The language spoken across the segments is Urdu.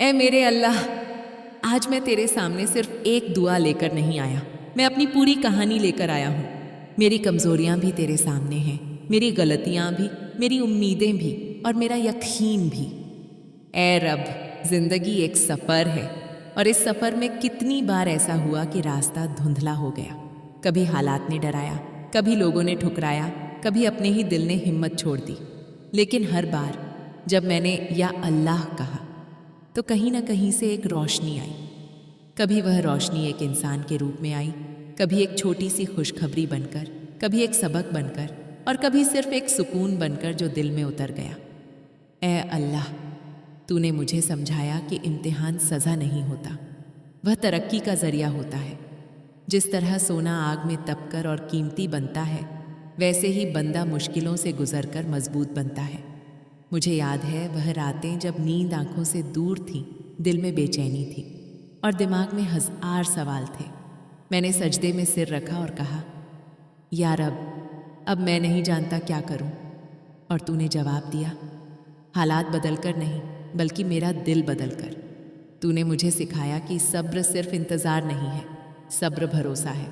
اے میرے اللہ، آج میں تیرے سامنے صرف ایک دعا لے کر نہیں آیا، میں اپنی پوری کہانی لے کر آیا ہوں۔ میری کمزوریاں بھی تیرے سامنے ہیں، میری غلطیاں بھی، میری امیدیں بھی، اور میرا یقین بھی۔ اے رب، زندگی ایک سفر ہے، اور اس سفر میں کتنی بار ایسا ہوا کہ راستہ دھندلا ہو گیا۔ کبھی حالات نے ڈرایا، کبھی لوگوں نے ٹھکرایا، کبھی اپنے ہی دل نے ہمت چھوڑ دی۔ لیکن ہر بار جب میں نے یا اللہ کہا تو کہیں نہ کہیں سے ایک روشنی آئی۔ کبھی وہ روشنی ایک انسان کے روپ میں آئی، کبھی ایک چھوٹی سی خوشخبری بن کر، کبھی ایک سبق بن کر، اور کبھی صرف ایک سکون بن کر جو دل میں اتر گیا۔ اے اللہ، تو نے مجھے سمجھایا کہ امتحان سزا نہیں ہوتا، وہ ترقی کا ذریعہ ہوتا ہے۔ جس طرح سونا آگ میں تپ کر اور قیمتی بنتا ہے، ویسے ہی بندہ مشکلوں سے گزر کر مضبوط بنتا ہے۔ مجھے یاد ہے وہ راتیں جب نیند آنکھوں سے دور تھی، دل میں بے چینی تھی، اور دماغ میں ہزار سوال تھے۔ میں نے سجدے میں سر رکھا اور کہا، یا رب، اب میں نہیں جانتا کیا کروں۔ اور تو نے جواب دیا، حالات بدل کر نہیں، بلکہ میرا دل بدل کر۔ تو نے مجھے سکھایا کہ صبر صرف انتظار نہیں ہے، صبر بھروسہ ہے۔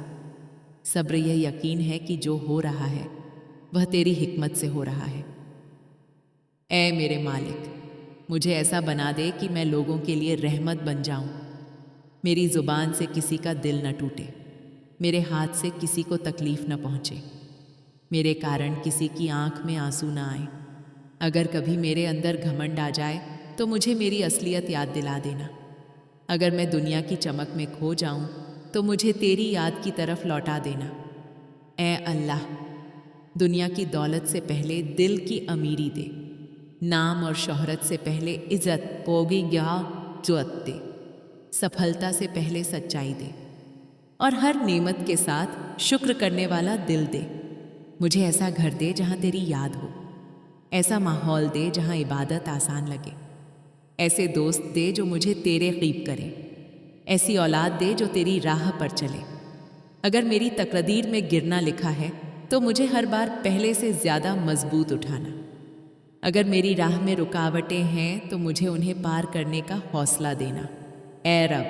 صبر یہ یقین ہے کہ جو ہو رہا ہے وہ تیری حکمت سے ہو رہا ہے۔ اے میرے مالک، مجھے ایسا بنا دے کہ میں لوگوں کے لیے رحمت بن جاؤں۔ میری زبان سے کسی کا دل نہ ٹوٹے، میرے ہاتھ سے کسی کو تکلیف نہ پہنچے، میرے کارن کسی کی آنکھ میں آنسو نہ آئے۔ اگر کبھی میرے اندر گھمنڈ آ جائے تو مجھے میری اصلیت یاد دلا دینا۔ اگر میں دنیا کی چمک میں کھو جاؤں تو مجھے تیری یاد کی طرف لوٹا دینا۔ اے اللہ، دنیا کی دولت سے پہلے دل کی امیری دے، نام اور شہرت سے پہلے عزت پوگی گیا جوت دے، سفلتا سے پہلے سچائی دے، اور ہر نعمت کے ساتھ شکر کرنے والا دل دے۔ مجھے ایسا گھر دے جہاں تیری یاد ہو، ایسا ماحول دے جہاں عبادت آسان لگے، ایسے دوست دے جو مجھے تیرے قریب کریں، ایسی اولاد دے جو تیری راہ پر چلے۔ اگر میری تقدیر میں گرنا لکھا ہے تو مجھے ہر بار پہلے سے زیادہ مضبوط اٹھانا۔ اگر میری راہ میں رکاوٹیں ہیں تو مجھے انہیں پار کرنے کا حوصلہ دینا۔ اے رب،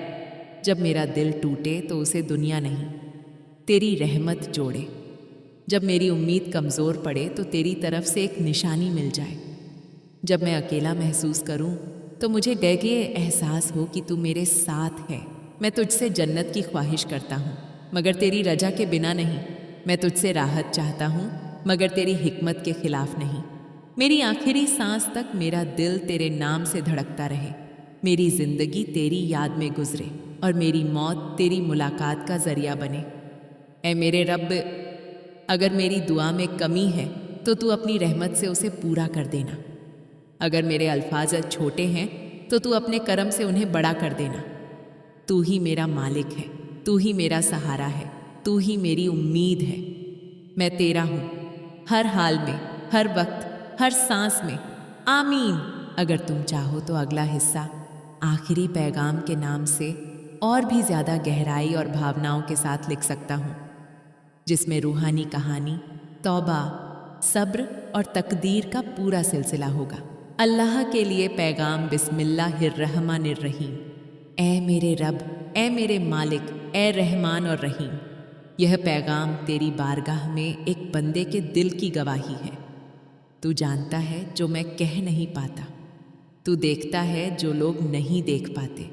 جب میرا دل ٹوٹے تو اسے دنیا نہیں، تیری رحمت جوڑے۔ جب میری امید کمزور پڑے تو تیری طرف سے ایک نشانی مل جائے۔ جب میں اکیلا محسوس کروں تو مجھے یہ احساس ہو کہ تو میرے ساتھ ہے۔ میں تجھ سے جنت کی خواہش کرتا ہوں، مگر تیری رجا کے بنا نہیں۔ میں تجھ سے راحت چاہتا ہوں، مگر تیری حکمت کے خلاف نہیں۔ میری آخری سانس تک میرا دل تیرے نام سے دھڑکتا رہے، میری زندگی تیری یاد میں گزرے، اور میری موت تیری ملاقات کا ذریعہ بنے۔ اے میرے رب، اگر میری دعا میں کمی ہے تو اپنی رحمت سے اسے پورا کر دینا۔ اگر میرے الفاظ چھوٹے ہیں تو اپنے کرم سے انہیں بڑا کر دینا۔ تو ہی میرا مالک ہے، تو ہی میرا سہارا ہے، تو ہی میری امید ہے۔ میں تیرا ہوں، ہر حال میں، ہر وقت، ہر سانس میں۔ آمین۔ اگر تم چاہو تو اگلا حصہ آخری پیغام کے نام سے اور بھی زیادہ گہرائی اور بھاوناؤں کے ساتھ لکھ سکتا ہوں، جس میں روحانی کہانی، توبہ، صبر اور تقدیر کا پورا سلسلہ ہوگا۔ اللہ کے لیے پیغام بسم اللہ الرحمن الرحیم۔ اے میرے رب، اے میرے مالک، اے رحمان اور رحیم، یہ پیغام تیری بارگاہ میں ایک بندے کے دل کی گواہی ہے۔ تو جانتا ہے جو میں کہہ نہیں پاتا، تو دیکھتا ہے جو لوگ نہیں دیکھ پاتے،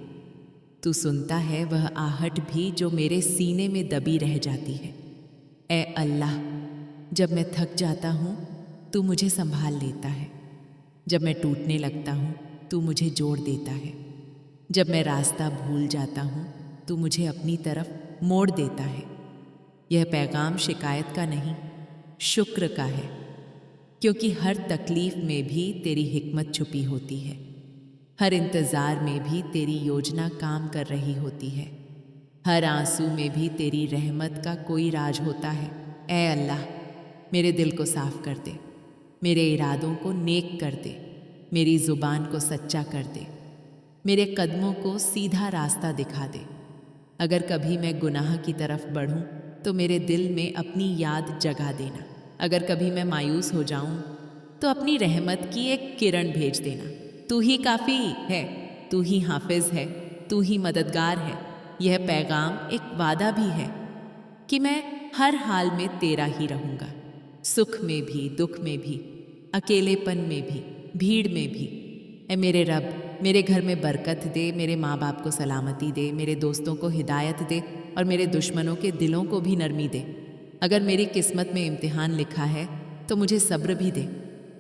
تو سنتا ہے وہ آہٹ بھی جو میرے سینے میں دبی رہ جاتی ہے۔ اے اللہ، جب میں تھک جاتا ہوں تو مجھے سنبھال لیتا ہے، جب میں ٹوٹنے لگتا ہوں تو مجھے جوڑ دیتا ہے، جب میں راستہ بھول جاتا ہوں تو مجھے اپنی طرف موڑ دیتا ہے۔ یہ پیغام شکایت کا نہیں، شکر کا ہے، کیونکہ ہر تکلیف میں بھی تیری حکمت چھپی ہوتی ہے، ہر انتظار میں بھی تیری یوجنا کام کر رہی ہوتی ہے، ہر آنسو میں بھی تیری رحمت کا کوئی راج ہوتا ہے۔ اے اللہ، میرے دل کو صاف کر دے، میرے ارادوں کو نیک کر دے، میری زبان کو سچا کر دے، میرے قدموں کو سیدھا راستہ دکھا دے۔ اگر کبھی میں گناہ کی طرف بڑھوں تو میرے دل میں اپنی یاد جگا دینا۔ اگر کبھی میں مایوس ہو جاؤں تو اپنی رحمت کی ایک کرن بھیج دینا۔ تو ہی کافی ہے، تو ہی حافظ ہے، تو ہی مددگار ہے۔ یہ پیغام ایک وعدہ بھی ہے کہ میں ہر حال میں تیرا ہی رہوں گا، سکھ میں بھی، دکھ میں بھی، اکیلے پن میں بھی، بھیڑ میں بھی۔ اے میرے رب، میرے گھر میں برکت دے، میرے ماں باپ کو سلامتی دے، میرے دوستوں کو ہدایت دے اور میرے دشمنوں کے دلوں کو بھی نرمی دے۔ اگر میری قسمت میں امتحان لکھا ہے تو مجھے صبر بھی دے،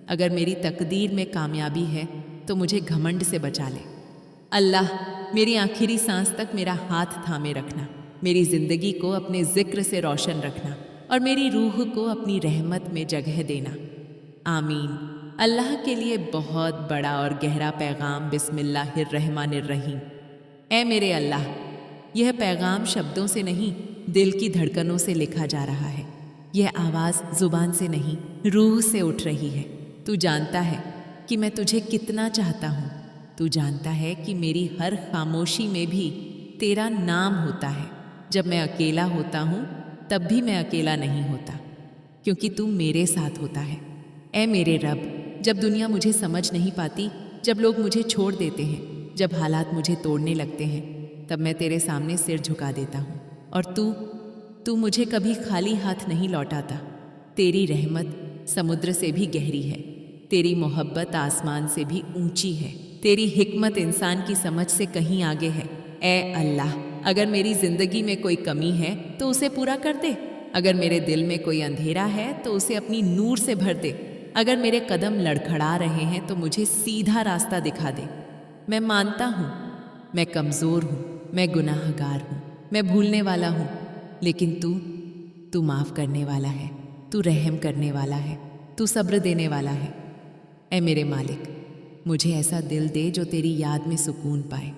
اگر میری تقدیر میں کامیابی ہے تو مجھے گھمنڈ سے بچا لے۔ اللہ، میری آخری سانس تک میرا ہاتھ تھامے رکھنا، میری زندگی کو اپنے ذکر سے روشن رکھنا اور میری روح کو اپنی رحمت میں جگہ دینا۔ آمین۔ اللہ کے لیے بہت بڑا اور گہرا پیغام۔ بسم اللہ الرحمن الرحیم۔ اے میرے اللہ، یہ پیغام شبدوں سے نہیں، دل کی دھڑکنوں سے لکھا جا رہا ہے۔ یہ آواز زبان سے نہیں، روح سے اٹھ رہی ہے۔ تو جانتا ہے کہ میں تجھے کتنا چاہتا ہوں، تو جانتا ہے کہ میری ہر خاموشی میں بھی تیرا نام ہوتا ہے۔ جب میں اکیلا ہوتا ہوں تب بھی میں اکیلا نہیں ہوتا، کیونکہ تو میرے ساتھ ہوتا ہے۔ اے میرے رب، جب دنیا مجھے سمجھ نہیں پاتی، جب لوگ مجھے چھوڑ دیتے ہیں، جب حالات مجھے توڑنے لگتے ہیں، تب میں تیرے سامنے سر جھکا دیتا ہوں، اور تو مجھے کبھی خالی ہاتھ نہیں لوٹاتا۔ تیری رحمت سمندر سے بھی گہری ہے، تیری محبت آسمان سے بھی اونچی ہے، تیری حکمت انسان کی سمجھ سے کہیں آگے ہے۔ اے اللہ، اگر میری زندگی میں کوئی کمی ہے تو اسے پورا کر دے، اگر میرے دل میں کوئی اندھیرا ہے تو اسے اپنی نور سے بھر دے، اگر میرے قدم لڑکھڑا رہے ہیں تو مجھے سیدھا راستہ دکھا دے۔ میں مانتا ہوں میں کمزور ہوں، میں گناہ گار ہوں، میں بھولنے والا ہوں، لیکن تو معاف کرنے والا ہے، تو رحم کرنے والا ہے، تو صبر دینے والا ہے۔ اے میرے مالک، مجھے ایسا دل دے جو تیری یاد میں سکون پائے،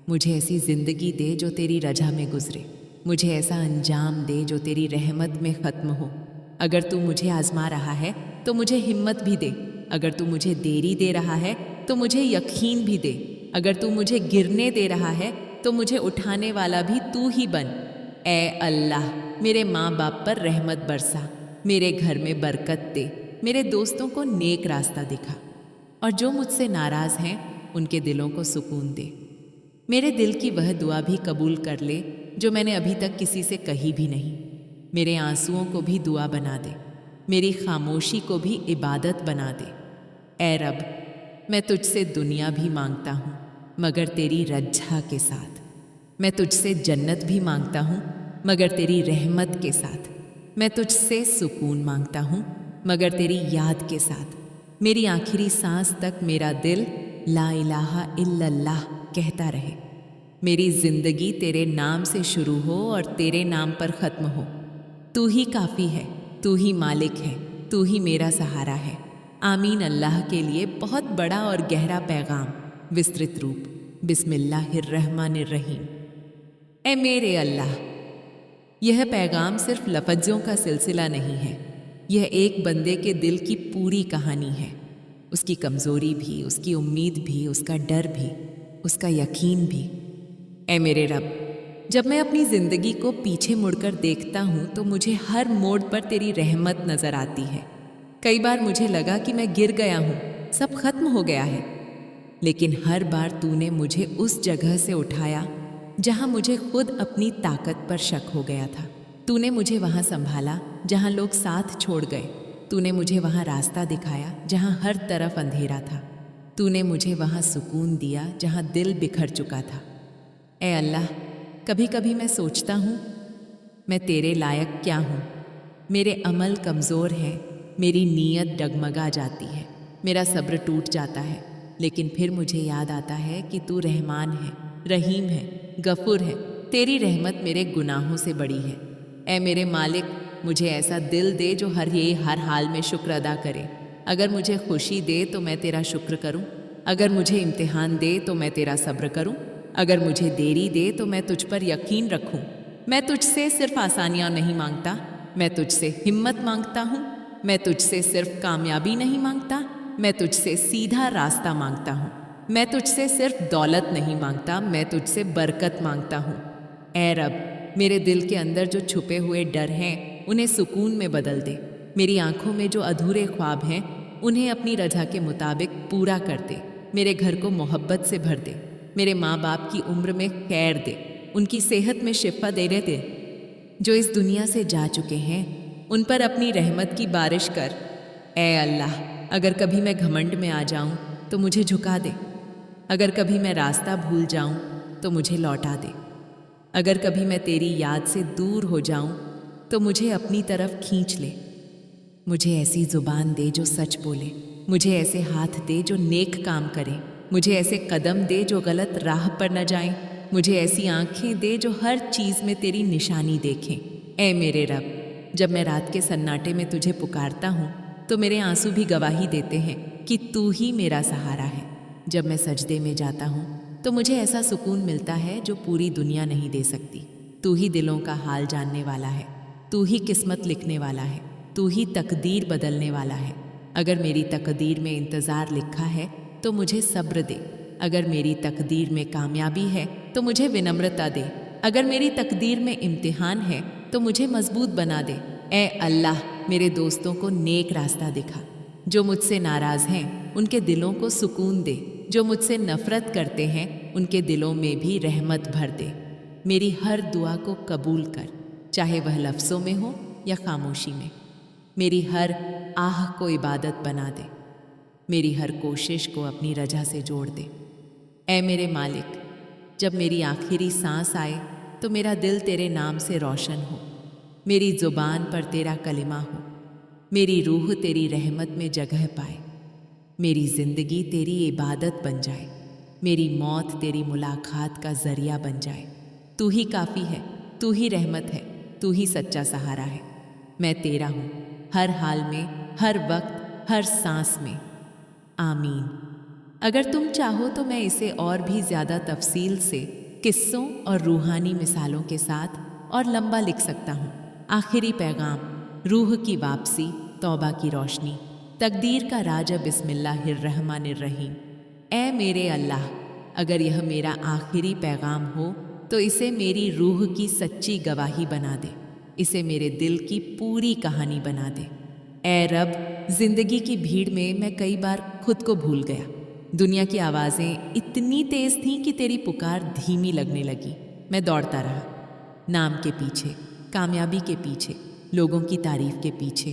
مجھے ایسی زندگی دے جو تیری رجا میں گزرے، مجھے ایسا انجام دے جو تیری رحمت میں ختم ہو۔ اگر تو مجھے آزما رہا ہے تو مجھے ہمت بھی دے، اگر تو مجھے دیری دے رہا ہے تو مجھے یقین بھی دے، اگر تو مجھے گرنے دے رہا ہے تو مجھے اٹھانے والا بھی تو ہی بن۔ اے اللہ، میرے ماں باپ پر رحمت برسا، میرے گھر میں برکت دے، میرے دوستوں کو نیک راستہ دکھا، اور جو مجھ سے ناراض ہیں ان کے دلوں کو سکون دے۔ میرے دل کی وہ دعا بھی قبول کر لے جو میں نے ابھی تک کسی سے کہی بھی نہیں۔ میرے آنسوؤں کو بھی دعا بنا دے، میری خاموشی کو بھی عبادت بنا دے۔ اے رب، میں تجھ سے دنیا بھی مانگتا ہوں مگر تیری رجا کے ساتھ، میں تجھ سے جنت بھی مانگتا ہوں مگر تیری رحمت کے ساتھ، میں تجھ سے سکون مانگتا ہوں مگر تیری یاد کے ساتھ۔ میری آخری سانس تک میرا دل لا الہ الا اللہ کہتا رہے، میری زندگی تیرے نام سے شروع ہو اور تیرے نام پر ختم ہو۔ تو ہی کافی ہے، تو ہی مالک ہے، تو ہی میرا سہارا ہے۔ آمین۔ اللہ کے لیے بہت بڑا اور گہرا پیغام، وسترت روپ۔ بسم اللہ الرحمن الرحیم۔ اے میرے اللہ، یہ پیغام صرف لفظوں کا سلسلہ نہیں ہے، یہ ایک بندے کے دل کی پوری کہانی ہے، اس کی کمزوری بھی، اس کی امید بھی، اس کا ڈر بھی، اس کا یقین بھی۔ اے میرے رب، جب میں اپنی زندگی کو پیچھے مڑ کر دیکھتا ہوں تو مجھے ہر موڑ پر تیری رحمت نظر آتی ہے۔ کئی بار مجھے لگا کہ میں گر گیا ہوں، سب ختم ہو گیا ہے، لیکن ہر بار تو نے مجھے اس جگہ سے اٹھایا جہاں مجھے خود اپنی طاقت پر شک ہو گیا تھا۔ تو نے مجھے وہاں سنبھالا جہاں لوگ ساتھ چھوڑ گئے، تو نے مجھے وہاں راستہ دکھایا جہاں ہر طرف اندھیرا تھا، تو نے مجھے وہاں سکون دیا جہاں دل بکھر چکا تھا۔ اے اللہ، کبھی کبھی میں سوچتا ہوں میں تیرے لائق کیا ہوں، میرے عمل کمزور ہیں، میری نیت ڈگمگا جاتی ہے، میرا صبر ٹوٹ جاتا ہے، لیکن پھر مجھے یاد آتا ہے کہ تو رحمان ہے، رحیم ہے، غفور ہے، تیری رحمت میرے گناہوں سے بڑی ہے۔ اے میرے مالک، مجھے ایسا دل دے جو ہر حال میں شکر ادا کرے۔ اگر مجھے خوشی دے تو میں تیرا شکر کروں، اگر مجھے امتحان دے تو میں تیرا صبر کروں، اگر مجھے دیری دے تو میں تجھ پر یقین رکھوں۔ میں تجھ سے صرف آسانیاں نہیں مانگتا، میں تجھ سے ہمت مانگتا ہوں، میں تجھ سے صرف کامیابی نہیں مانگتا، میں تجھ سے سیدھا راستہ مانگتا ہوں، میں تجھ سے صرف دولت نہیں مانگتا، میں تجھ سے برکت مانگتا ہوں۔ اے رب، میرے دل کے اندر جو چھپے ہوئے ڈر ہیں انہیں سکون میں بدل دے، میری آنکھوں میں جو ادھورے خواب ہیں انہیں اپنی رجا کے مطابق پورا کر دے، میرے گھر کو محبت سے بھر دے، میرے ماں باپ کی عمر میں خیر دے، ان کی صحت میں شفا دے دے۔ جو اس دنیا سے جا چکے ہیں ان پر اپنی رحمت کی بارش کر۔ اے اللہ، اگر کبھی میں گھمنڈ میں آ جاؤں تو مجھے جھکا دے، اگر کبھی میں راستہ بھول جاؤں تو مجھے لوٹا دے، اگر کبھی میں تیری یاد سے دور ہو جاؤں تو مجھے اپنی طرف کھینچ لے۔ مجھے ایسی زبان دے جو سچ بولے، مجھے ایسے ہاتھ دے جو نیک کام کرے، مجھے ایسے قدم دے جو غلط راہ پر نہ جائیں، مجھے ایسی آنکھیں دے جو ہر چیز میں تیری نشانی دیکھیں۔ اے میرے رب، جب میں رات کے سناٹے میں تجھے پکارتا ہوں تو میرے آنسو بھی گواہی دیتے ہیں کہ تو ہی میرا سہارا ہے۔ جب میں سجدے میں جاتا ہوں تو مجھے ایسا سکون ملتا ہے جو پوری دنیا نہیں دے سکتی۔ تو ہی دلوں کا حال جاننے والا ہے، تو ہی قسمت لکھنے والا ہے، تو ہی تقدیر بدلنے والا ہے۔ اگر میری تقدیر میں انتظار لکھا ہے تو مجھے صبر دے، اگر میری تقدیر میں کامیابی ہے تو مجھے ونمرتا دے، اگر میری تقدیر میں امتحان ہے تو مجھے مضبوط بنا دے۔ اے اللہ، میرے دوستوں کو نیک راستہ دکھا، جو مجھ سے ناراض ہیں ان کے دلوں کو سکون دے، جو مجھ سے نفرت کرتے ہیں ان کے دلوں میں بھی رحمت بھر دے۔ میری ہر دعا کو قبول کر، چاہے وہ لفظوں میں ہو یا خاموشی میں۔ میری ہر آہ کو عبادت بنا دے، میری ہر کوشش کو اپنی رجا سے جوڑ دے۔ اے میرے مالک، جب میری آخری سانس آئے تو میرا دل تیرے نام سے روشن ہو، میری زبان پر تیرا کلمہ ہو، میری روح تیری رحمت میں جگہ پائے، میری زندگی تیری عبادت بن جائے، میری موت تیری ملاقات کا ذریعہ بن جائے۔ تو ہی کافی ہے، تو ہی رحمت ہے، تو ہی سچا سہارا ہے۔ میں تیرا ہوں، ہر حال میں، ہر وقت، ہر سانس میں۔ آمین۔ اگر تم چاہو تو میں اسے اور بھی زیادہ تفصیل سے قصوں اور روحانی مثالوں کے ساتھ اور لمبا لکھ سکتا ہوں۔ آخری پیغام، روح کی واپسی، توبہ کی روشنی، تقدیر کا راج، بسم اللہ الرحمن الرحیم۔ اے میرے اللہ، اگر یہ میرا آخری پیغام ہو تو اسے میری روح کی سچی گواہی بنا دے، اسے میرے دل کی پوری کہانی بنا دے۔ اے رب، زندگی کی بھیڑ میں میں کئی بار خود کو بھول گیا، دنیا کی آوازیں اتنی تیز تھیں کہ تیری پکار دھیمی لگنے لگی۔ میں دوڑتا رہا، نام کے پیچھے، کامیابی کے پیچھے، لوگوں کی تعریف کے پیچھے،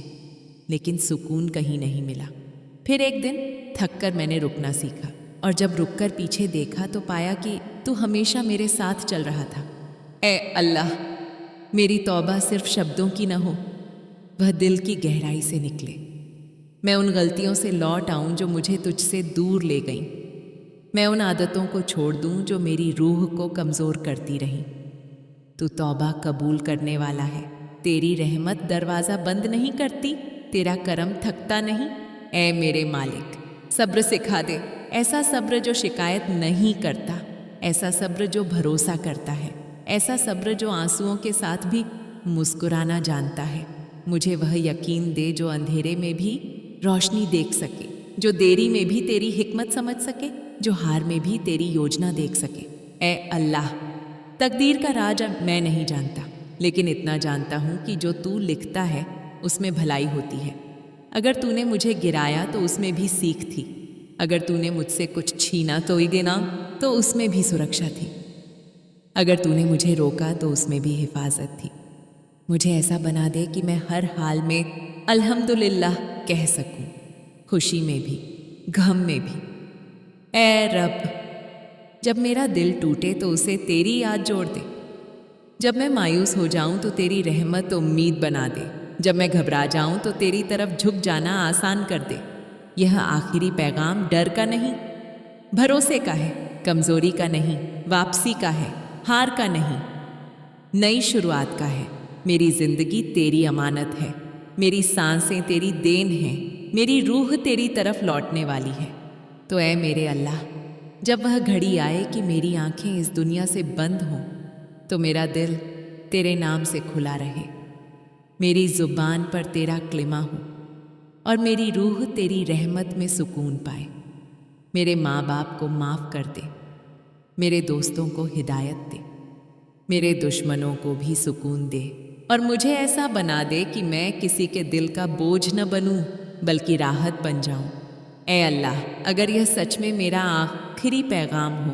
لیکن سکون کہیں نہیں ملا۔ پھر ایک دن تھک کر میں نے رکنا سیکھا، اور جب رک کر پیچھے دیکھا تو پایا کہ تو ہمیشہ میرے ساتھ چل رہا تھا۔ اے اللہ، میری توبہ صرف شبدوں کی نہ ہو، وہ دل کی گہرائی سے نکلے۔ میں ان غلطیوں سے لوٹ آؤں جو مجھے تجھ سے دور لے گئیں، میں ان عادتوں کو چھوڑ دوں جو میری روح کو کمزور کرتی رہیں۔ تو توبہ قبول کرنے والا ہے، تیری رحمت دروازہ بند نہیں کرتی، تیرا کرم تھکتا نہیں۔ اے میرے مالک، صبر سکھا دے، ایسا صبر جو شکایت نہیں کرتا، ایسا صبر جو بھروسہ کرتا ہے، ایسا صبر جو آنسوؤں کے ساتھ بھی مسکرانا جانتا ہے۔ مجھے وہ یقین دے جو اندھیرے میں بھی روشنی دیکھ سکے، جو دیری میں بھی تیری حکمت سمجھ سکے، جو ہار میں بھی تیری یوجنا دیکھ سکے۔ اے اللہ، تقدیر کا راج میں نہیں جانتا، لیکن اتنا جانتا ہوں کہ جو تو لکھتا ہے اس میں بھلائی ہوتی ہے۔ اگر تو نے مجھے گرایا تو اس میں بھی سیکھ تھی، اگر تو نے مجھ سے کچھ چھینا تو گنا تو اس میں بھی سرکشا تھی، اگر تو نے مجھے روکا تو اس میں بھی حفاظت تھی۔ مجھے ایسا بنا دے کہ میں ہر حال میں الحمدللہ کہہ سکوں، خوشی میں بھی، غم میں بھی۔ اے رب، جب میرا دل ٹوٹے تو اسے تیری یاد جوڑ دے، جب میں مایوس ہو جاؤں تو تیری رحمت امید بنا دے، جب میں گھبرا جاؤں تو تیری طرف جھک جانا آسان کر دے۔ یہ آخری پیغام ڈر کا نہیں، بھروسے کا ہے، کمزوری کا نہیں، واپسی کا ہے، ہار کا نہیں، نئی شروعات کا ہے۔ میری زندگی تیری امانت ہے، میری سانسیں تیری دین ہیں، میری روح تیری طرف لوٹنے والی ہے۔ تو اے میرے اللہ، جب وہ گھڑی آئے کہ میری آنکھیں اس دنیا سے بند ہوں تو میرا دل تیرے نام سے کھلا رہے، میری زبان پر تیرا کلمہ ہو، اور میری روح تیری رحمت میں سکون پائے۔ میرے ماں باپ کو معاف کر دے، میرے دوستوں کو ہدایت دے، میرے دشمنوں کو بھی سکون دے، اور مجھے ایسا بنا دے کہ میں کسی کے دل کا بوجھ نہ بنوں بلکہ راحت بن جاؤں۔ اے اللہ، اگر یہ سچ میں میرا آخری پیغام ہو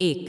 1.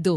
2.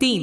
3.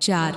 4.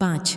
5.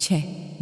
6.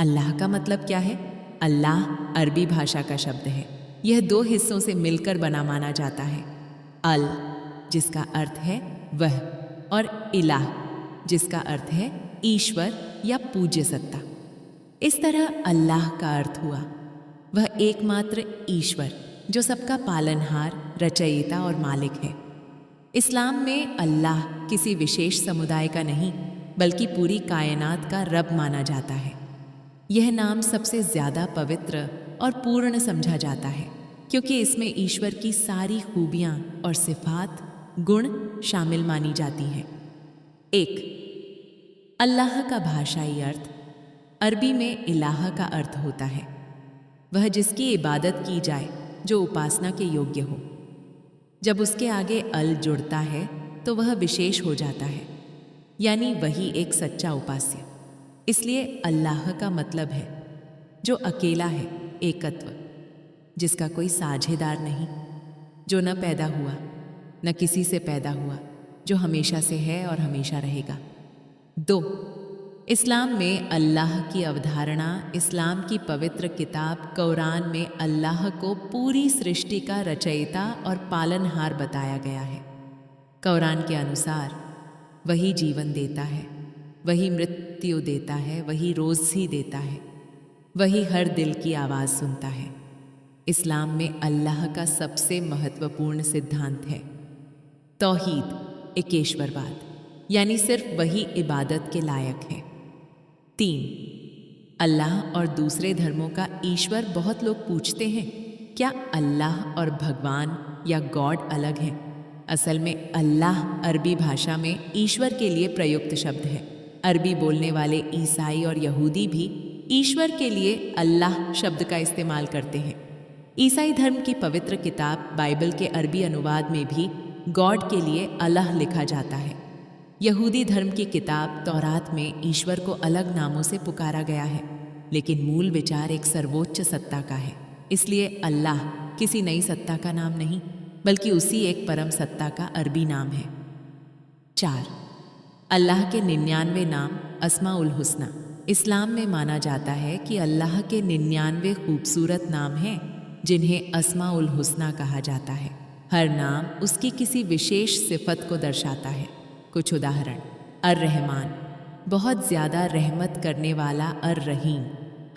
اللہ کا مطلب کیا ہے؟ اللہ عربی بھاشا کا شبد ہے۔ یہ دو حصوں سے مل کر بنا مانا جاتا ہے۔ ال، جس کا ارتھ ہے وہ، اور الہ، جس کا ارتھ ہے ایشور یا پوجیہ ستا۔ اس طرح اللہ کا ارتھ ہوا وہ ایک ماتر ایشور جو سب کا پالنہار، رچیتا اور مالک ہے۔ اسلام میں اللہ کسی وشیش سمودائے کا نہیں بلکہ پوری کائنات کا رب مانا جاتا ہے۔ یہ نام سب سے زیادہ پوتر اور پورن سمجھا جاتا ہے کیونکہ اس میں ایشور کی ساری خوبیاں اور صفات، گن شامل مانی جاتی ہیں۔ 1، اللہ کا بھاشائی ارتھ۔ عربی میں الہ کا ارتھ ہوتا ہے وہ جس کی عبادت کی جائے، جو اپاسنا کے یوگیہ ہو۔ جب اس کے آگے ال جڑتا ہے تو وہ وشیش ہو جاتا ہے، یعنی وہی ایک سچا اپاسیہ۔ اس لیے اللہ کا مطلب ہے جو اکیلا ہے، ایکتو، جس کا کوئی ساجھے دار نہیں، جو نہ پیدا ہوا نہ کسی سے پیدا ہوا، جو ہمیشہ سے ہے اور ہمیشہ رہے گا۔ 2، اسلام میں اللہ کی اودھارنا اسلام کی پوتر کتاب قرآن میں اللہ کو پوری سرشٹی کا رچیتا اور پالنہار بتایا گیا ہے۔ قرآن کے انوسار وہی جیون دیتا ہے، وہی مرتیو دیتا ہے، وہی روزی دیتا ہے، وہی ہر دل کی آواز سنتا ہے۔ اسلام میں اللہ کا سب سے مہتوپورن سدھانت ہے توحید، ایکیشورواد، یعنی صرف وہی عبادت کے لائق ہے۔ 3، اللہ اور دوسرے دھرموں کا ایشور۔ بہت لوگ پوچھتے ہیں کیا اللہ اور بھگوان یا گاڈ الگ ہیں؟ اصل میں اللہ عربی بھاشا میں ایشور کے لیے پریوکت شبد ہے۔ عربی بولنے والے عیسائی اور یہودی بھی ایشور کے لیے اللہ شبد کا استعمال کرتے ہیں۔ عیسائی دھرم کی پوتر کتاب بائبل کے عربی انواد میں بھی گاڈ کے لیے الہ لکھا جاتا ہے۔ یہودی دھرم کی کتاب تورات میں ایشور کو الگ ناموں سے پکارا گیا ہے، لیکن مول وچار ایک سرووچ ستا کا ہے۔ اس لیے اللہ کسی نئی ستا کا نام نہیں بلکہ اسی ایک پرم ستا کا عربی نام ہے۔ 4، اللہ کے 99 نام اسماء الحسنی۔ اسلام میں مانا جاتا ہے کہ اللہ کے 99 خوبصورت نام ہیں جنہیں اسماء الحسنی کہا جاتا ہے۔ ہر نام اس کی کسی وشیش صفت کو درشاتا ہے۔ کچھ اداہرن: الرحمن، بہت زیادہ رحمت کرنے والا، الرحیم،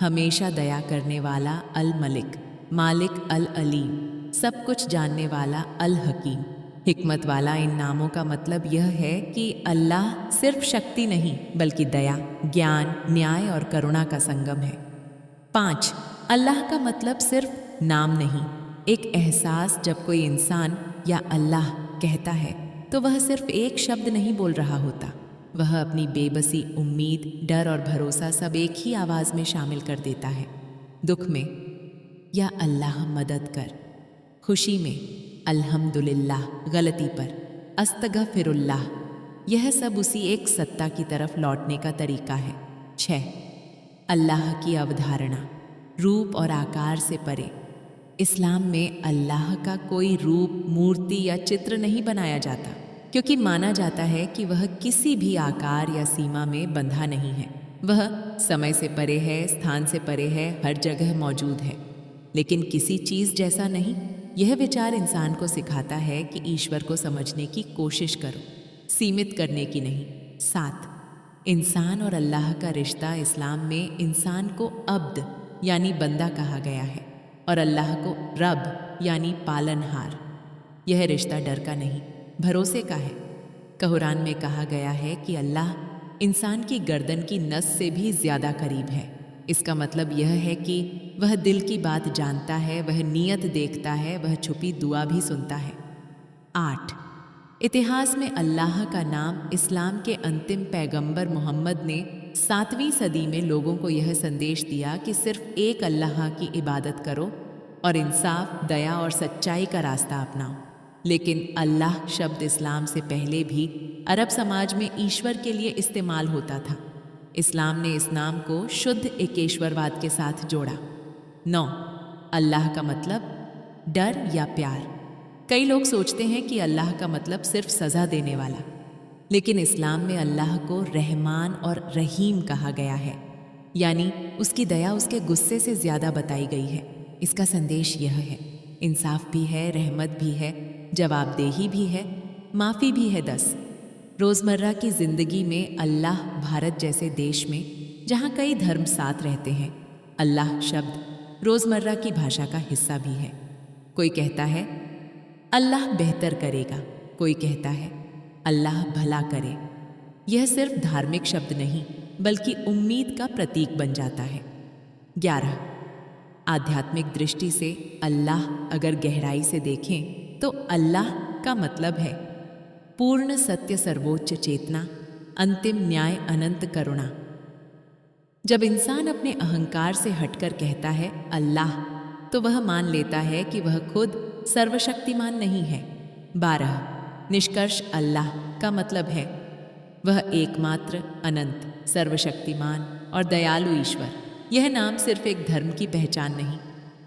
ہمیشہ دیا کرنے والا، الملک، مالک، العلیم، سب کچھ جاننے والا، الحکیم، حکمت والا۔ ان ناموں کا مطلب یہ ہے کہ اللہ صرف شکتی نہیں بلکہ دیا، گیان، نیائے اور کرونا کا سنگم ہے۔ 5، اللہ کا مطلب صرف نام نہیں، ایک احساس۔ جب کوئی انسان یا اللہ کہتا ہے تو وہ صرف ایک شبد نہیں بول رہا ہوتا، وہ اپنی بے بسی، امید، ڈر اور بھروسہ سب ایک ہی آواز میں شامل کر دیتا ہے۔ دکھ میں یا اللہ مدد کر، خوشی میں الحمدللہ، غلطی پر استغفر اللہ، یہ سب اسی ایک ستا کی طرف لوٹنے کا طریقہ ہے۔ 6، اللہ کی اودھارنا، روپ اور آکار سے پرے۔ اسلام میں اللہ کا کوئی روپ، مورتی یا چتر نہیں بنایا جاتا کیونکہ مانا جاتا ہے کہ وہ کسی بھی آکار یا سیما میں بندھا نہیں ہے۔ وہ سمے سے پرے ہے، استھان سے پرے ہے، ہر جگہ موجود ہے، لیکن کسی چیز جیسا نہیں۔ یہ وچار انسان کو سکھاتا ہے کہ ایشور کو سمجھنے کی کوشش کرو، سیمت کرنے کی نہیں۔ 7، انسان اور اللہ کا رشتہ۔ اسلام میں انسان کو عبد یعنی بندہ کہا گیا ہے اور اللہ کو رب یعنی پالنہار۔ یہ رشتہ ڈر کا نہیں، بھروسے کا ہے۔ قرآن میں کہا گیا ہے کہ اللہ انسان کی گردن کی نس سے بھی زیادہ قریب ہے۔ اس کا مطلب یہ ہے کہ وہ دل کی بات جانتا ہے، وہ نیت دیکھتا ہے، وہ چھپی دعا بھی سنتا ہے۔ 8، اتہاس میں اللہ کا نام۔ اسلام کے انتم پیغمبر محمد نے 7ویں صدی میں لوگوں کو یہ سندیش دیا کہ صرف ایک اللہ کی عبادت کرو اور انصاف، دیا اور سچائی کا راستہ اپناؤ۔ لیکن اللہ شبد اسلام سے پہلے بھی عرب سماج میں ایشور کے لیے استعمال ہوتا تھا۔ اسلام نے اس نام کو شدھ ایکیشورواد کے ساتھ جوڑا۔ 9، اللہ کا مطلب ڈر یا پیار۔ کئی لوگ سوچتے ہیں کہ اللہ کا مطلب صرف سزا دینے والا، لیکن اسلام میں اللہ کو رحمان اور رحیم کہا گیا ہے۔ یعنی اس کی دیا اس کے غصے سے زیادہ بتائی گئی ہے۔ اس کا سندیش یہ ہے، انصاف بھی ہے، رحمت بھی ہے، جواب دہی بھی ہے، معافی بھی ہے۔ 10 روزمرہ کی زندگی میں اللہ بھارت جیسے دیش میں جہاں کئی دھرم ساتھ رہتے ہیں، اللہ شبد روزمرہ کی بھاشا کا حصہ بھی ہے۔ کوئی کہتا ہے اللہ بہتر کرے گا، کوئی کہتا ہے اللہ بھلا کرے۔ یہ صرف دھارمک شبد نہیں بلکہ امید کا پرتیک بن جاتا ہے۔ 11 آدھیاتمک درشٹی سے اللہ اگر گہرائی سے دیکھیں تو اللہ کا مطلب ہے پورن ستیہ سرووچ چیتنا، انتم نیائے اننت کرونا۔ جب انسان اپنے اہنکار سے ہٹ کر کہتا ہے اللہ، تو وہ مان لیتا ہے کہ وہ خود سرو شکتیمان نہیں ہے۔ 12 نشکرش اللہ کا مطلب ہے وہ ایک ماتر، اننت، سرو شکتیمان اور دیالو ایشور۔ یہ نام صرف ایک دھرم کی پہچان نہیں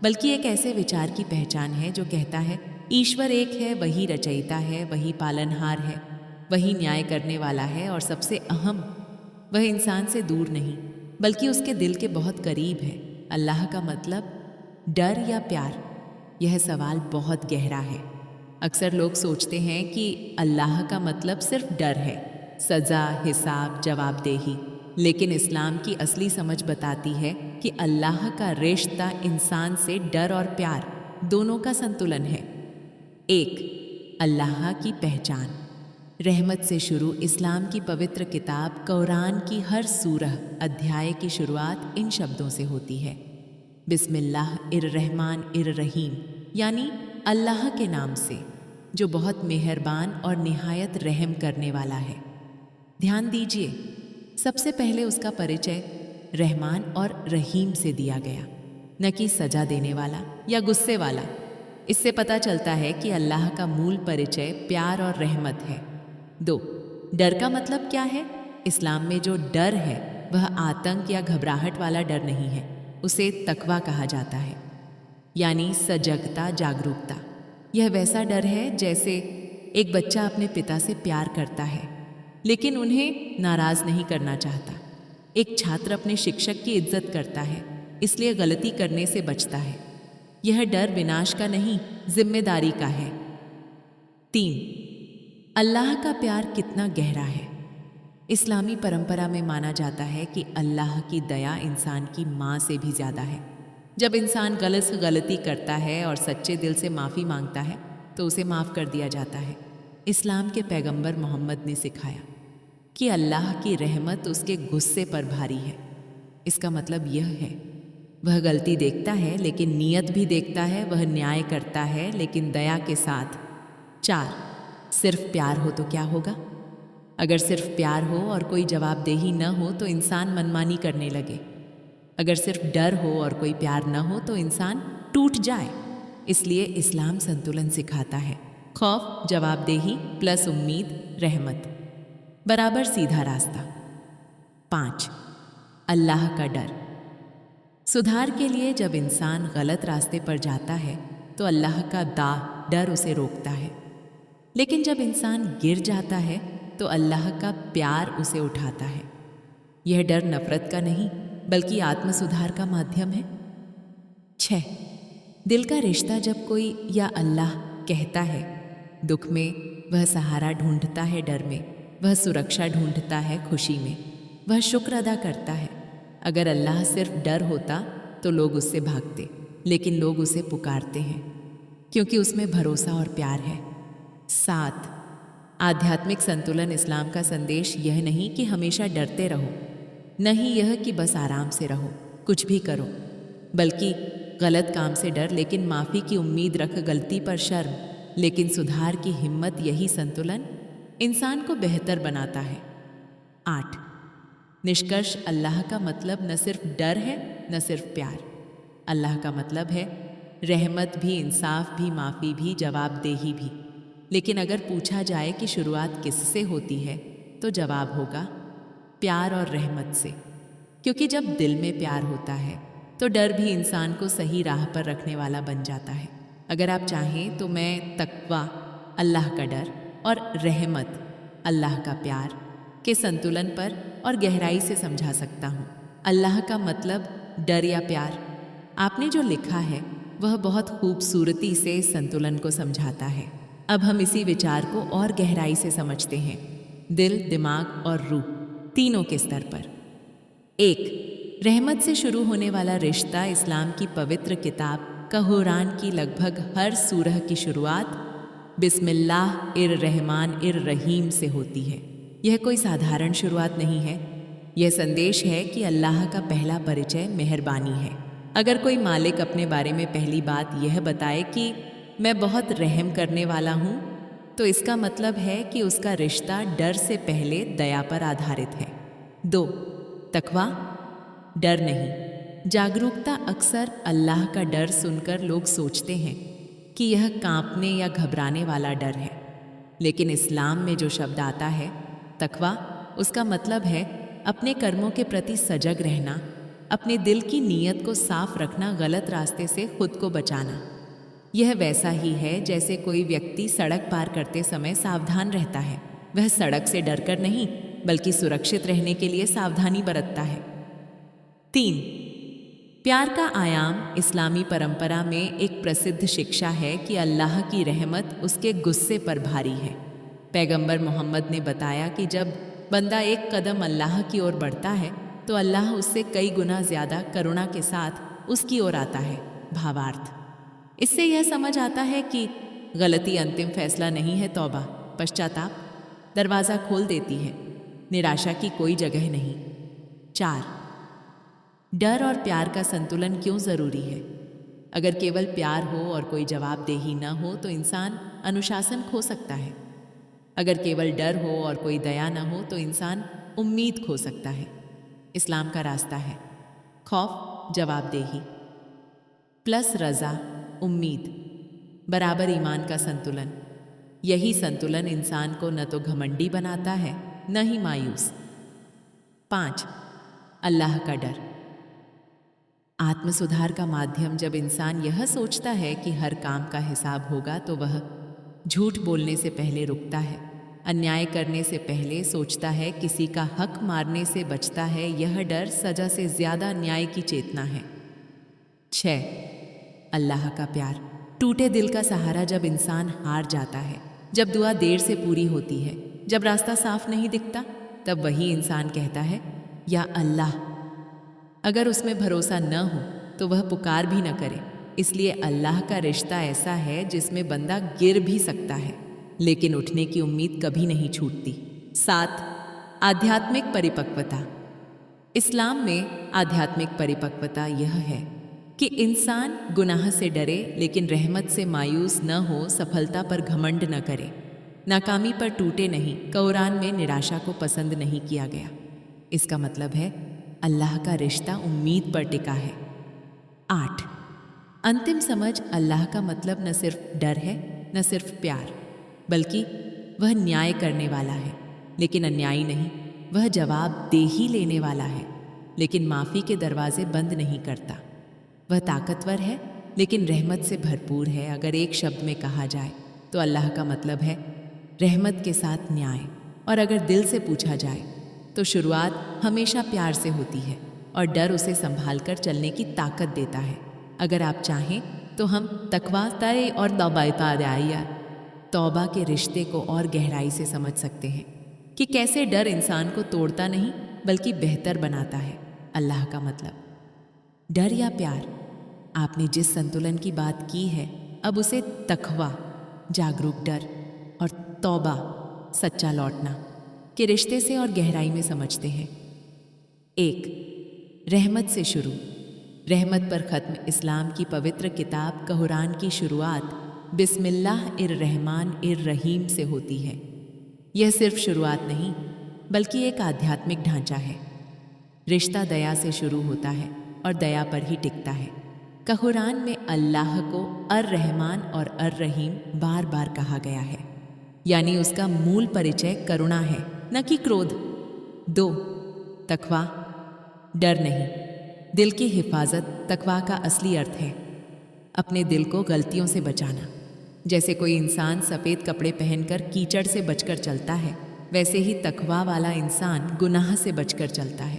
بلکہ ایک ایسے وچار کی پہچان ہے جو کہتا ہے ایشور ایک ہے، وہی رچیتا ہے، وہی پالنہار ہے، وہی نیائے کرنے والا ہے، اور سب سے اہم، وہ انسان سے دور نہیں بلکہ اس کے دل کے بہت قریب ہے۔ اللہ کا مطلب ڈر یا پیار؟ یہ سوال بہت گہرا ہے۔ اکثر لوگ سوچتے ہیں کہ اللہ کا مطلب صرف ڈر ہے، سزا، حساب، جواب دہی، لیکن اسلام کی اصلی سمجھ بتاتی ہے کہ اللہ کا رشتہ انسان سے ڈر اور پیار دونوں کا سنتلن ہے۔ 1 اللہ کی پہچان۔ رحمت سے شروع اسلام کی پوتر کتاب قرآن کی ہر سورہ ادھیائے کی شروعات ان شبدوں سے ہوتی ہے، بسم اللہ الرحمن الرحیم، یعنی اللہ کے نام سے جو بہت مہربان اور نہایت رحم کرنے والا ہے۔ دھیان دیجیے، سب سے پہلے اس کا پریچے رحمان اور رحیم سے دیا گیا، نہ کہ سزا دینے والا یا غصے والا۔ اس سے پتہ چلتا ہے کہ اللہ کا مول پریچے پیار اور رحمت ہے۔ 2 ڈر کا مطلب کیا ہے؟ اسلام میں جو ڈر ہے وہ آتنک یا گھبراہٹ والا ڈر نہیں ہے، اسے تقویٰ کہا جاتا ہے، یعنی سجگتا، جاگروکتا۔ یہ ویسا ڈر ہے جیسے ایک بچہ اپنے پتا سے پیار کرتا ہے لیکن انہیں ناراض نہیں کرنا چاہتا۔ ایک چھاتر اپنے شکشک کی عزت کرتا ہے، اس لیے غلطی کرنے سے بچتا ہے۔ یہ ڈر وناش کا نہیں، ذمہ داری کا ہے۔ 3 اللہ کا پیار کتنا گہرا ہے؟ اسلامی پرمپرا میں مانا جاتا ہے کہ اللہ کی دیا انسان کی ماں سے بھی زیادہ ہے۔ جب انسان غلطی کرتا ہے اور سچے دل سے معافی مانگتا ہے تو اسے معاف کر دیا جاتا ہے۔ اسلام کے پیغمبر محمد نے سکھایا کہ اللہ کی رحمت اس کے غصے پر بھاری ہے۔ اس کا مطلب یہ ہے وہ غلطی دیکھتا ہے لیکن نیت بھی دیکھتا ہے، وہ نیائے کرتا ہے لیکن دیا کے ساتھ۔ 4 صرف پیار ہو تو کیا ہوگا؟ اگر صرف پیار ہو اور کوئی جواب دہی نہ ہو تو انسان منمانی کرنے لگے۔ اگر صرف ڈر ہو اور کوئی پیار نہ ہو تو انسان ٹوٹ جائے۔ اس لیے اسلام سنتلن سکھاتا ہے، خوف، جواب دہی پلس امید، رحمت برابر سیدھا راستہ۔ 5 اللہ کا ڈر۔ سدھار کے لیے جب انسان غلط راستے پر جاتا ہے تو اللہ کا ڈر اسے روکتا ہے، لیکن جب انسان گر جاتا ہے تو اللہ کا پیار اسے اٹھاتا ہے۔ یہ ڈر نفرت کا نہیں بلکہ آتم سدھار کا مادھیم ہے۔ 6 دل کا رشتہ جب کوئی یا اللہ کہتا ہے، دکھ میں وہ سہارا ڈھونڈتا ہے، ڈر میں وہ سرکشا ڈھونڈتا ہے، خوشی میں وہ شکر ادا کرتا ہے۔ اگر اللہ صرف ڈر ہوتا تو لوگ اس سے بھاگتے، لیکن لوگ اسے پکارتے ہیں کیونکہ اس میں بھروسہ اور پیار ہے۔ 7 آدھیاتمک سنتلن اسلام کا سندیش یہ نہیں کہ ہمیشہ ڈرتے رہو، نہیں یہ کہ بس آرام سے رہو، کچھ بھی کرو، بلکہ غلط کام سے ڈر لیکن معافی کی امید رکھ، غلطی پر شرم لیکن سدھار کی ہمت۔ یہی سنتلن انسان کو بہتر بناتا ہے۔ 8 نشکرش اللہ کا مطلب نہ صرف ڈر ہے نہ صرف پیار، اللہ کا مطلب ہے رحمت بھی، انصاف بھی، معافی بھی، جواب دہی بھی۔ لیکن اگر پوچھا جائے کہ شروعات کس سے ہوتی ہے تو جواب ہوگا پیار اور رحمت سے، کیونکہ جب دل میں پیار ہوتا ہے تو ڈر بھی انسان کو صحیح راہ پر رکھنے والا بن جاتا ہے۔ اگر آپ چاہیں تو میں تقویٰ، اللہ کا ڈر، اور رحمت، اللہ کا پیار کے سنتلن پر اور گہرائی سے سمجھا سکتا ہوں۔ اللہ کا مطلب ڈر یا پیار؟ آپ نے جو لکھا ہے وہ بہت خوبصورتی سے سنتولن کو سمجھاتا ہے۔ اب ہم اسی وچار کو اور گہرائی سے سمجھتے ہیں، دل، دماغ اور روح تینوں کے سطر پر۔ 1، رحمت سے شروع ہونے والا رشتہ اسلام کی پوتر کتاب قرآن کی لگ بھگ ہر سورہ کی شروعات بسم اللہ الرحمن الرحیم سے ہوتی ہے۔ یہ کوئی سادھارن شروعات نہیں ہے، یہ سندیش ہے کہ اللہ کا پہلا پریچے مہربانی ہے۔ اگر کوئی مالک اپنے بارے میں پہلی بات یہ بتائے کہ میں بہت رحم کرنے والا ہوں، تو اس کا مطلب ہے کہ اس کا رشتہ ڈر سے پہلے دیا پر آدھارت ہے۔ 2، تقویٰ، ڈر نہیں، جاگروکتا۔ اکثر اللہ کا ڈر سن کر لوگ سوچتے ہیں کہ یہ کانپنے یا گھبرانے والا ڈر ہے، لیکن اسلام میں جو شبد آتا ہے تقویٰ، اس کا مطلب ہے اپنے کرموں کے پرتی سجگ رہنا، اپنے دل کی نیت کو صاف رکھنا، غلط راستے سے خود کو بچانا۔ یہ ویسا ہی ہے جیسے کوئی ویکتی سڑک پار کرتے سمے ساودھان رہتا ہے، وہ سڑک سے ڈر کر نہیں بلکہ سرکشت رہنے کے لیے ساودھانی برتتا ہے۔ 3، پیار کا آیام۔ اسلامی پرمپرا میں ایک پرسدھ شکشا ہے کہ اللہ کی رحمت اس کے غصے پر بھاری ہے۔ پیغمبر محمد نے بتایا کہ جب بندہ ایک قدم اللہ کی اور بڑھتا ہے تو اللہ اس سے کئی گنا زیادہ کرونا کے ساتھ اس کی اور آتا ہے۔ بھاوارتھ، اس سے یہ سمجھ آتا ہے کہ غلطی انتم فیصلہ نہیں ہے، توبہ، پشچاتاپ دروازہ کھول دیتی ہے، نراشا کی کوئی جگہ نہیں۔ 4، ڈر اور پیار کا سنتولن کیوں ضروری ہے؟ اگر کیول پیار ہو اور کوئی جواب دہی نہ ہو تو انسان انوشاسن کھو سکتا ہے۔ اگر کیول ڈر ہو اور کوئی دیا نہ ہو تو انسان امید کھو سکتا ہے۔ اسلام کا راستہ ہے خوف، جواب دہی پلس رضا، امید برابر ایمان کا سنتولن۔ یہی سنتولن انسان کو نہ تو گھمنڈی بناتا ہے نہ ہی مایوس۔ 5، اللہ کا ڈر۔ آتم سدھار کا مادھیم۔ جب انسان یہ سوچتا ہے کہ ہر کام کا حساب ہوگا تو وہ جھوٹ بولنے سے پہلے رکتا ہے، انیائے کرنے سے پہلے سوچتا ہے، کسی کا حق مارنے سے بچتا ہے۔ یہ ڈر سزا سے زیادہ نیائے کی چیتنا ہے۔ 6، اللہ کا پیار۔ ٹوٹے دل کا سہارا۔ جب انسان ہار جاتا ہے، جب دعا دیر سے پوری ہوتی ہے، جب راستہ صاف نہیں دکھتا، تب وہی انسان کہتا ہے یا اللہ۔ اگر اس میں بھروسہ نہ ہو تو وہ پکار بھی نہ کرے۔ اس لیے اللہ کا رشتہ ایسا ہے جس میں بندہ گر بھی سکتا ہے لیکن اٹھنے کی امید کبھی نہیں چھوٹتی۔ 7، آدھیاتمک پریپکوتا۔ اسلام میں آدھیاتمک پریپکوتا یہ ہے کہ انسان گناہ سے ڈرے لیکن رحمت سے مایوس نہ ہو، سفلتا پر گھمنڈ نہ کرے، ناکامی پر ٹوٹے نہیں۔ قرآن میں نراشا کو پسند نہیں کیا گیا۔ اس کا مطلب ہے اللہ کا رشتہ امید پر ٹکا ہے۔ 8، انتم سمجھ۔ اللہ کا مطلب نہ صرف ڈر ہے نہ صرف پیار، بلکہ وہ نیائے کرنے والا ہے لیکن انیائی نہیں، وہ جواب دہی لینے والا ہے لیکن معافی کے دروازے بند نہیں کرتا، وہ طاقتور ہے لیکن رحمت سے بھرپور ہے۔ اگر ایک شبد میں کہا جائے تو اللہ کا مطلب ہے رحمت کے ساتھ نیائے، اور اگر دل سے پوچھا جائے تو شروعات ہمیشہ پیار سے ہوتی ہے اور ڈر اسے سنبھال کر چلنے کی طاقت دیتا ہے۔ اگر آپ چاہیں تو ہم تقویٰ تائے اور توبہ کے رشتے کو اور گہرائی سے سمجھ سکتے ہیں کہ کیسے ڈر انسان کو توڑتا نہیں بلکہ بہتر بناتا ہے۔ اللہ کا مطلب ڈر یا پیار۔ آپ نے جس سنتولن کی بات کی ہے اب اسے تقویٰ، جاگروک ڈر، اور توبہ، سچا لوٹنا کے رشتے سے اور گہرائی میں سمجھتے ہیں۔ 1، رحمت سے شروع۔ رحمت پر ختم۔ اسلام کی پوتر کتاب قرآن کی شروعات بسم اللہ الرحمن الرحیم سے ہوتی ہے۔ یہ صرف شروعات نہیں بلکہ ایک آدھیاتمک ڈھانچہ ہے۔ رشتہ دیا سے شروع ہوتا ہے اور دیا پر ہی ٹکتا ہے۔ قرآن میں اللہ کو الرحمن اور الرحیم بار بار کہا گیا ہے، یعنی اس کا مول پریچے کرونا ہے نہ کہ کرودھ۔ 2، تقویٰ، ڈر نہیں، دل کی حفاظت۔ تقویٰ کا اصلی ارتھ ہے اپنے دل کو غلطیوں سے بچانا۔ جیسے کوئی انسان سفید کپڑے پہن کر کیچڑ سے بچ کر چلتا ہے، ویسے ہی تقویٰ والا انسان گناہ سے بچ کر چلتا ہے۔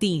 3.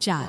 4.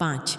5.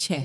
6.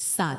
7.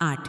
8.